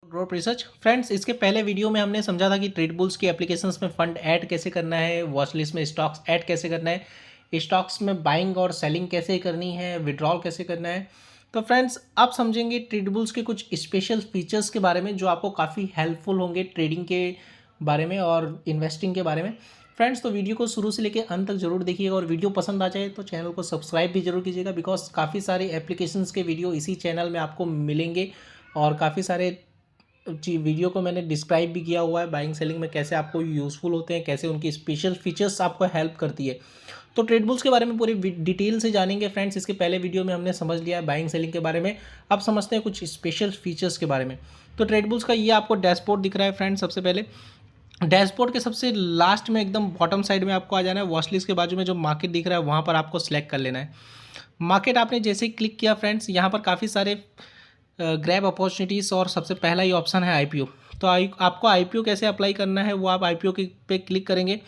Growth research friends, इसके पहले video में हमने समझा था कि ट्रेड बुल्स की एप्लीकेशंस में फंड ऐड कैसे करना है, वॉच लिस्ट में स्टॉक्स ऐड कैसे करना है, स्टॉक्स में बाइंग और सेलिंग कैसे करनी है, विड्रॉल कैसे करना है। तो फ्रेंड्स, अब समझेंगे ट्रेड बुल्स के कुछ स्पेशल फीचर्स के बारे में जो आपको काफ़ी हेल्पफुल होंगे ट्रेडिंग के बारे में और इन्वेस्टिंग के बारे में। फ्रेंड्स, तो वीडियो को शुरू से लेकर अंत तक जरूर देखिएगा और वीडियो पसंद आ जाए तो चैनल को सब्सक्राइब भी जरूर कीजिएगा, बिकॉज काफ़ी सारे एप्लीकेशंस के वीडियो इसी चैनल में आपको मिलेंगे और काफ़ी सारे वीडियो को मैंने डिस्क्राइब भी किया हुआ है बाइंग सेलिंग में कैसे आपको यूज़फुल होते हैं, कैसे उनकी स्पेशल फीचर्स आपको हेल्प करती है। तो ट्रेड बुल्स के बारे में पूरी डिटेल से जानेंगे फ्रेंड्स। इसके पहले वीडियो में हमने समझ लिया है बाइंग सेलिंग के बारे में, अब समझते हैं कुछ स्पेशल फीचर्स के बारे में। तो ट्रेड बुल्स का ये आपको डैशबोर्ड दिख रहा है फ्रेंड्स। सबसे पहले डैशबोर्ड के सबसे लास्ट में एकदम बॉटम साइड में आपको आ जाना है। वॉच लिस्ट के बाजू में जो मार्केट दिख रहा है वहाँ पर आपको सेलेक्ट कर लेना है। मार्केट आपने जैसे ही क्लिक किया फ्रेंड्स, यहाँ पर काफ़ी सारे ग्रैब अपॉर्चुनिटीज़ और सबसे पहला ही ऑप्शन है आईपीओ। तो आपको आईपीओ कैसे अप्लाई करना है वो आप आईपीओ के पे क्लिक करेंगे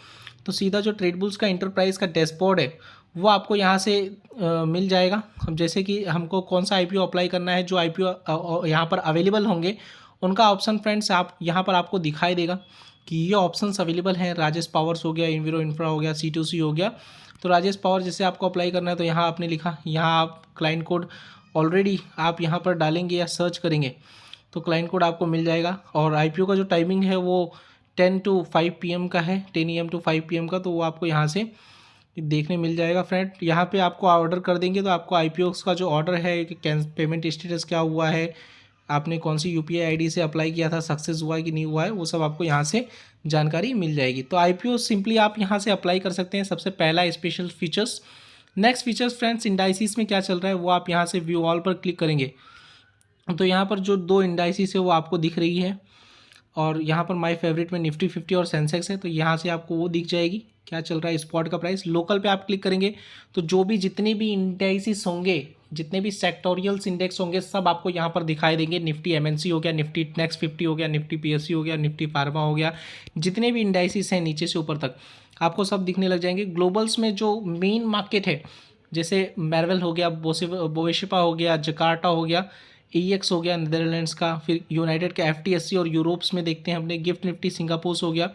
तो सीधा जो ट्रेड बुल्स का इंटरप्राइज का डैशबोर्ड है वो आपको यहाँ से मिल जाएगा। अब जैसे कि हमको कौन सा आईपीओ अप्लाई करना है, जो आईपीओ यहाँ पर अवेलेबल होंगे उनका ऑप्शन फ्रेंड्स आप यहाँ पर आपको दिखाई देगा कि ये ऑप्शंस अवेलेबल हैं। राजेश पावर्स हो गया, इन्विरो इंफ्रा हो गया, C2C हो गया। तो राजेश पावर जैसे आपको अप्लाई करना है तो यहाँ आपने लिखा, यहाँ आप क्लाइंट कोड ऑलरेडी आप यहाँ पर डालेंगे या सर्च करेंगे तो क्लाइंट कोड आपको मिल जाएगा। और आईपीओ का जो टाइमिंग है वो 10 to 5 PM का है, 10 AM to 5 PM का, तो वो आपको यहाँ से देखने मिल जाएगा फ्रेंड। यहाँ पे आपको ऑर्डर कर देंगे तो आपको आईपीओ का जो ऑर्डर है कि पेमेंट स्टेटस क्या हुआ है, आपने कौन सी UPI आईडी से अप्लाई किया था, सक्सेस हुआ है कि नहीं हुआ है, वो सब आपको यहाँ से जानकारी मिल जाएगी। तो आईपीओ सिंपली आप यहाँ से अप्लाई कर सकते हैं, सबसे पहला special features. Next features friends, indices में क्या चल रहा है वो आप यहाँ से व्यू ऑल पर क्लिक करेंगे तो यहाँ पर जो दो इंडाइसिस है वो आपको दिख रही है और यहाँ पर माय फेवरेट में निफ्टी 50 और सेंसेक्स है, तो यहाँ से आपको वो दिख जाएगी क्या चल रहा है स्पॉट का प्राइस। लोकल पे आप क्लिक करेंगे तो जो भी जितने भी इंडेक्सिस होंगे, जितने भी सेक्टोरियल्स इंडेक्स होंगे सब आपको यहाँ पर दिखाई देंगे। निफ्टी MNC हो गया, निफ्टी नेक्स्ट 50 हो गया, निफ्टी PSU हो गया, निफ्टी फार्मा हो गया, जितने भी इंडाइसिस हैं नीचे से ऊपर तक आपको सब दिखने लग जाएंगे। ग्लोबल्स में जो मेन मार्केट है जैसे मैरवेल हो गया, बोवेशिपा हो गया, जकार्टा हो गया, EX हो गया नीदरलैंड्स का, फिर यूनाइटेड का FTSE और यूरोप्स में देखते हैं अपने गिफ्ट निफ्टी सिंगापुर हो गया।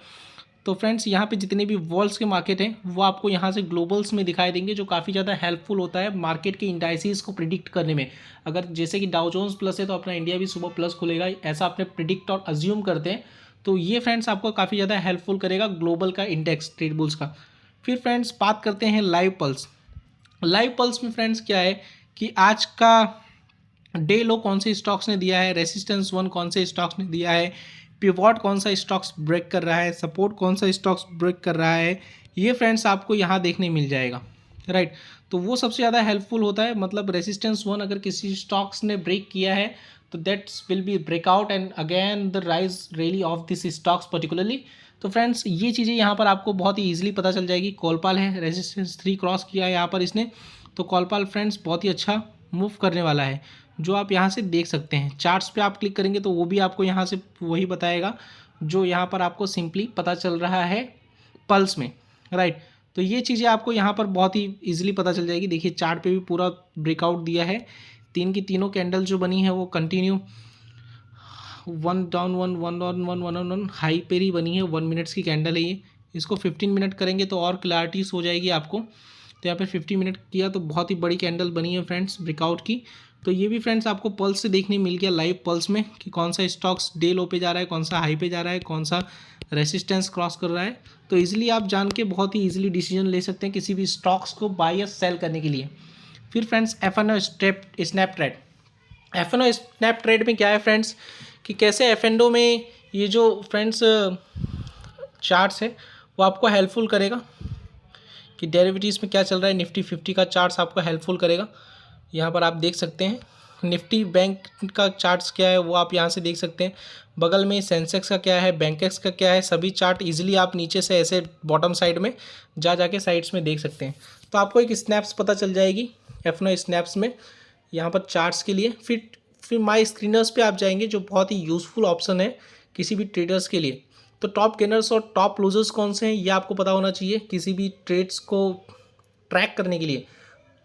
तो फ्रेंड्स, यहाँ पे जितने भी वर्ल्ड्स के मार्केट हैं वो आपको यहाँ से ग्लोबल्स में दिखाई देंगे, जो काफ़ी ज़्यादा हेल्पफुल होता है मार्केट के इंडाइसिस को प्रिडिक्ट करने में। अगर जैसे कि डाउ जोन्स प्लस है तो अपना इंडिया भी सुबह प्लस खुलेगा, ऐसा आपने प्रिडिक्ट और अज्यूम करते हैं तो ये फ्रेंड्स आपको काफ़ी ज़्यादा हेल्पफुल करेगा ग्लोबल का इंडेक्स ट्रेड बुल्स का। फिर फ्रेंड्स बात करते हैं लाइव पल्स। लाइव पल्स में फ्रेंड्स क्या है कि आज का डे लो कौन से स्टॉक्स ने दिया है, रेसिस्टेंस 1 कौन से स्टॉक्स ने दिया है, पिवॉट कौन सा स्टॉक्स ब्रेक कर रहा है, सपोर्ट कौन सा स्टॉक्स ब्रेक कर रहा है, ये फ्रेंड्स आपको यहाँ देखने मिल जाएगा, राइट। तो वो सबसे ज़्यादा हेल्पफुल होता है। मतलब रेसिस्टेंस 1 अगर किसी स्टॉक्स ने ब्रेक किया है तो that's will be breakout and again the rise rally of this stocks particularly. तो फ्रेंड्स ये चीज़ें यहाँ पर आपको बहुत ही ईजिली पता चल जाएगी। कॉलपाल है, रेजिस्टेंस 3 क्रॉस किया है यहाँ पर इसने, तो कॉलपाल फ्रेंड्स बहुत ही अच्छा मूव करने वाला है, जो आप यहाँ से देख सकते हैं। चार्ट्स पे आप क्लिक करेंगे तो वो भी आपको यहाँ से वही बताएगा जो यहाँ पर आपको सिंपली पता चल रहा है पल्स में, राइट। तो ये चीज़ें आपको यहाँ पर बहुत ही ईजिली पता चल जाएगी। देखिए चार्ट पे भी पूरा ब्रेकआउट दिया है, तीन की तीनों कैंडल जो बनी है वो continue 1 down 1 1 down 1 1 on 1 high पे ही बनी है। 1 मिनट्स की कैंडल है ये। इसको 15 मिनट करेंगे तो और क्लैरिटीज हो जाएगी आपको। तो यहाँ पे 50 मिनट किया तो बहुत ही बड़ी कैंडल बनी है फ्रेंड्स ब्रेकआउट की। तो ये भी फ्रेंड्स आपको पल्स से देखने मिल गया लाइव पल्स में कि कौन सा स्टॉक्स डे लो पे जा रहा है, कौन सा हाई पे जा रहा है, कौन सा रेसिस्टेंस क्रॉस कर रहा है। तो इजीली आप जान के बहुत ही इजीली डिसीजन ले सकते हैं किसी भी स्टॉक्स को बाय या सेल करने के लिए। फिर friends F&O snap trade. F&O snap trade में क्या है फ्रेंड्स कि कैसे F&O में ये जो फ्रेंड्स चार्ट्स है वो आपको हेल्पफुल करेगा कि डेरिवेटिव्स में क्या चल रहा है। निफ्टी 50 का चार्ट्स आपको हेल्पफुल करेगा। यहाँ पर आप देख सकते हैं निफ्टी बैंक का चार्ट्स क्या है वो आप यहाँ से देख सकते हैं। बगल में सेंसेक्स का क्या है, बैंकेक्स का क्या है, सभी चार्ट इजीली आप नीचे से ऐसे बॉटम साइड में जाके साइड्स में देख सकते हैं। तो आपको एक स्नैप्स पता चल जाएगी F&O स्नैप्स में यहाँ पर चार्ट्स के लिए। फिर माई स्क्रीनर्स पे आप जाएंगे जो बहुत ही यूज़फुल ऑप्शन है किसी भी ट्रेडर्स के लिए। तो टॉप गेनर्स और टॉप लूजर्स कौन से हैं ये आपको पता होना चाहिए किसी भी ट्रेड्स को ट्रैक करने के लिए।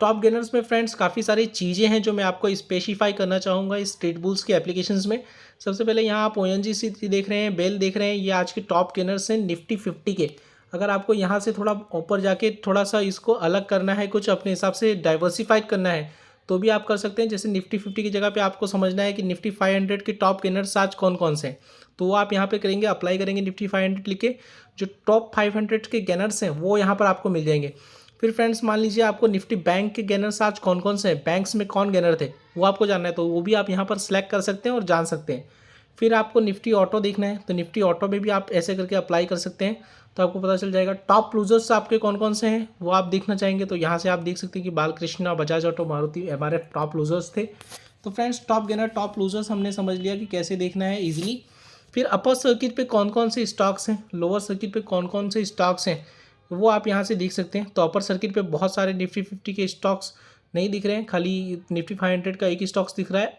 टॉप गेनर्स में फ्रेंड्स काफ़ी सारी चीज़ें हैं जो मैं आपको स्पेसिफाई करना चाहूँगा इस ट्रेड बुल्स के एप्लीकेशंस में। सबसे पहले यहाँ आप ONGC देख रहे हैं, बेल देख रहे हैं, ये आज के टॉप गेनर्स हैं निफ्टी 50 के। अगर आपको यहाँ से थोड़ा ऊपर जाके थोड़ा सा इसको अलग करना है, कुछ अपने हिसाब से डाइवर्सिफाइड करना है, तो भी आप कर सकते हैं। जैसे निफ्टी 50 की जगह पे आपको समझना है कि निफ्टी 500 के टॉप गेनर्स आज कौन कौन से हैं, तो वो आप यहाँ पे करेंगे, अप्लाई करेंगे निफ्टी 500 लिख के, जो टॉप 500 के गेनर्स हैं वो यहाँ पर आपको मिल जाएंगे। फिर फ्रेंड्स मान लीजिए आपको निफ्टी बैंक के गेनर्स आज कौन कौन से हैं, बैंक्स में कौन गेनर थे वो आपको जानना है, तो वो भी आप यहाँ पर सिलेक्ट कर सकते हैं और जान सकते हैं। फिर आपको निफ्टी ऑटो देखना है, तो निफ्टी ऑटो में भी आप ऐसे करके अप्लाई कर सकते हैं, तो आपको पता चल जाएगा। टॉप लूजर्स आपके कौन कौन से हैं वो आप देखना चाहेंगे, तो यहाँ से आप देख सकते हैं कि Balkrishna, Bajaj auto, Maruti, MRF top losers थे। तो friends top gainer, top losers हमने समझ लिया कि कैसे देखना है ईजिली। फिर अपर सर्किट पे कौन कौन से स्टॉक्स हैं, लोअर सर्किट पे कौन कौन से स्टॉक्स हैं वो आप यहाँ से देख सकते हैं। तो अपर सर्किट पे बहुत सारे निफ्टी 50 के स्टॉक्स नहीं दिख रहे हैं, खाली निफ्टी 500 का एक ही स्टॉक्स दिख रहा है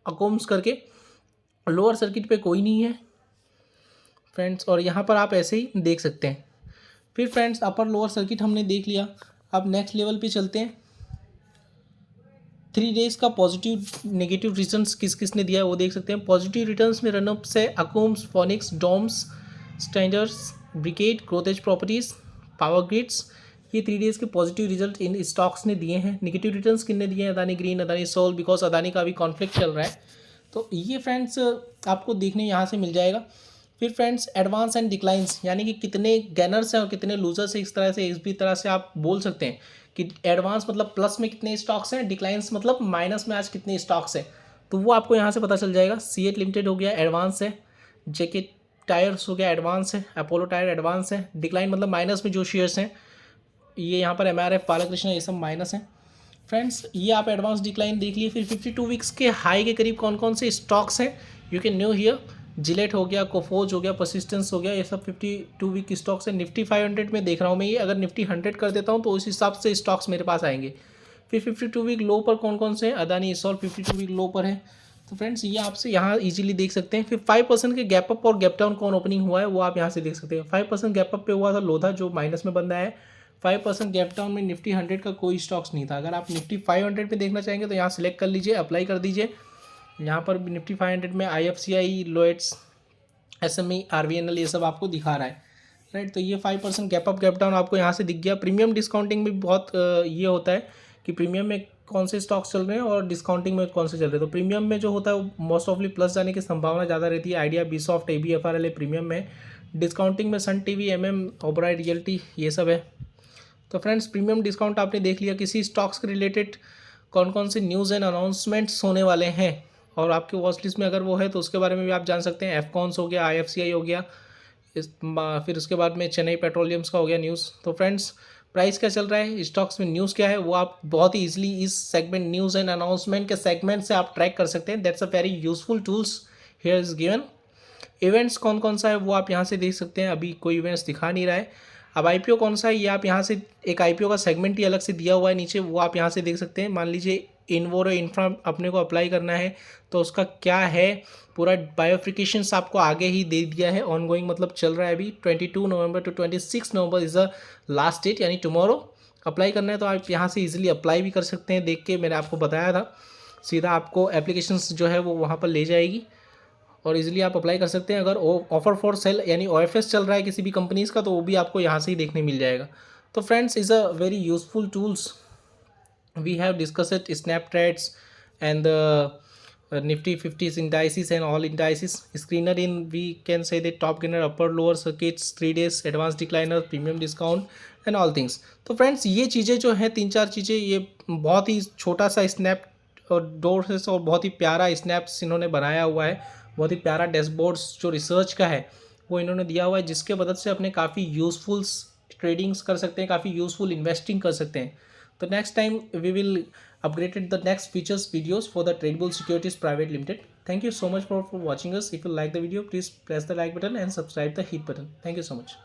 अकोम्स करके। लोअर सर्किट पे कोई नहीं है फ्रेंड्स, और यहाँ पर आप ऐसे ही देख सकते हैं। फिर फ्रेंड्स अपर लोअर सर्किट हमने देख लिया, अब नेक्स्ट लेवल पे चलते हैं। 3 डेज का पॉजिटिव नेगेटिव रिटर्न्स किस किस ने दिया है वो देख सकते हैं। पॉजिटिव रिटर्न्स में रनअप से अकोम्स, फोनिक्स, डॉम्स, स्टैंडर्ड्स, ब्रिगेड, ग्रोथेज प्रॉपर्टीज़, पावर ग्रिड्स, ये 3 डेज के पॉजिटिव रिजल्ट इन स्टॉक्स ने दिए हैं। नेगेटिव रिटर्न्स किन ने दिए हैं, अदानी ग्रीन, अदानी सोल, बिकॉज अदानी का अभी कॉन्फ्लिक्ट चल रहा है, तो ये फ्रेंड्स आपको देखने यहाँ से मिल जाएगा। फिर फ्रेंड्स एडवांस एंड डिक्लाइंस, यानी कि कितने गेनर्स हैं और कितने लूजर्स हैं, इस तरह से इस भी तरह से आप बोल सकते हैं कि एडवांस मतलब प्लस में कितने स्टॉक्स हैं, डिक्लाइंस मतलब माइनस में आज कितने स्टॉक्स हैं, तो वो आपको यहाँ से पता चल जाएगा। सीएट लिमिटेड हो गया एडवांस है, जेके टायर्स हो गया एडवांस है, अपोलो टायर एडवांस है। डिक्लाइन मतलब माइनस में जो शेयर्स हैं, ये यहाँ पर MRF, बालकृष्ण, ये सब माइनस हैं फ्रेंड्स। ये आप एडवांस डिक्लाइन देख लिए। फिर 52 वीक्स के हाई के करीब कौन कौन से स्टॉक्स हैं, you can new here, Gillette हो गया, कोफोज हो गया, परसिस्टेंस हो गया, ये सब 52 वीक स्टॉक्स है। निफ्टी 500 में देख रहा हूँ मैं, ये अगर निफ्टी 100 कर देता हूँ तो उस हिसाब से स्टॉक्स मेरे पास आएंगे। फिर 52 वीक लो पर कौन कौन से हैं, अदानी इसॉल 52 वीक लो पर है, तो फ्रेंड्स ये आपसे यहाँ इजीली देख सकते हैं। फिर 5% के गैप अप और गैप डाउन कौन ओपनिंग हुआ है वो आप यहाँ से देख सकते हैं। 5% गैप अप पे हुआ था लोधा, जो माइनस में बंदा है। 5% गैप डाउन में निफ्टी 100 का कोई स्टॉक्स नहीं था। अगर आप निफ्टी 500 पे देखना चाहेंगे तो यहाँ सेलेक्ट कर लीजिए, अप्लाई कर दीजिए। यहाँ पर निफ्टी 500 में IFCI, लोएट्स, SME, RVNL ये सब आपको दिखा रहा है, राइट। तो ये 5% गैप अप गैप डाउन आपको यहाँ से दिख गया। प्रीमियम डिस्काउंटिंग में बहुत ये होता है कि प्रीमियम में कौन से स्टॉक्स चल रहे हैं और डिस्काउंटिंग में कौन से चल रहे हैं। तो प्रीमियम में जो होता है वो मोस्ट ऑफली प्लस जाने की संभावना ज़्यादा रहती है। आइडिया, बीसॉफ्ट, ABFRL प्रीमियम में। डिस्काउंटिंग में सन टीवी, ओबराय रियल्टी ये सब है। तो फ्रेंड्स प्रीमियम डिस्काउंट आपने देख लिया। किसी स्टॉक्स के रिलेटेड कौन कौन से न्यूज़ एंड अनाउंसमेंट्स होने वाले हैं और आपके वॉच लिस्ट में अगर वो है तो उसके बारे में भी आप जान सकते हैं। एफकॉन्स हो गया, IFCI हो गया, फिर उसके बाद में चेन्नई पेट्रोलियम्स का हो गया न्यूज़। तो फ्रेंड्स प्राइस क्या चल रहा है, स्टॉक्स में न्यूज़ क्या है, वो आप बहुत ही ईजिली इस सेगमेंट न्यूज़ एंड अनाउंसमेंट के सेगमेंट से आप ट्रैक कर सकते हैं। That's a very useful tools here is given. Events कौन कौन सा है वो आप यहाँ से देख सकते हैं, अभी कोई इवेंट्स दिखा नहीं रहा है। अब IPO कौन सा है ये आप यहाँ से, एक IPO का सेगमेंट ही अलग से दिया हुआ है नीचे, वो आप यहाँ से देख सकते हैं। मान लीजिए इन्वोरो इंफ्रा अपने को अप्लाई करना है तो उसका क्या है पूरा बायोफिकेशंस आपको आगे ही दे दिया है। ऑनगोइंग मतलब चल रहा है अभी 22 November to 26 November is the last date, यानी टुमारो अप्लाई करना है। तो आप यहाँ से इजीली अप्लाई भी कर सकते हैं। देख के मैंने आपको बताया था, सीधा आपको एप्लीकेशंस जो है वो वहाँ पर ले जाएगी और इजीली आप अप्लाई कर सकते हैं। अगर ऑफर फॉर सेल यानी OFS चल रहा है किसी भी कंपनीज़ का तो वो भी आपको यहाँ से ही देखने मिल जाएगा। तो friends is a very useful tools. We have discussed Snaptrads and the Nifty 50s indices and all indices. Screener in we can say the top gainer, upper lower circuits, 3 days, advanced decliner, premium discount and all things. तो friends ये चीज़ें जो हैं 3-4 चीज़ें, ये बहुत ही छोटा सा स्नैप और डोर्स और बहुत ही प्यारा स्नैप्स इन्होंने बनाया हुआ है। बहुत ही प्यारा डैशबोर्ड्स जो रिसर्च का है वो इन्होंने दिया हुआ है, जिसके मदद से अपने काफ़ी यूज़फुल ट्रेडिंग्स कर सकते हैं, काफ़ी यूज़फुल इन्वेस्टिंग कर सकते हैं। So next time we will upgrade the next features videos for the Tradable Securities Private Limited. Thank you so much for watching us. If you like the video, please press the like button and subscribe the hit button. Thank you so much.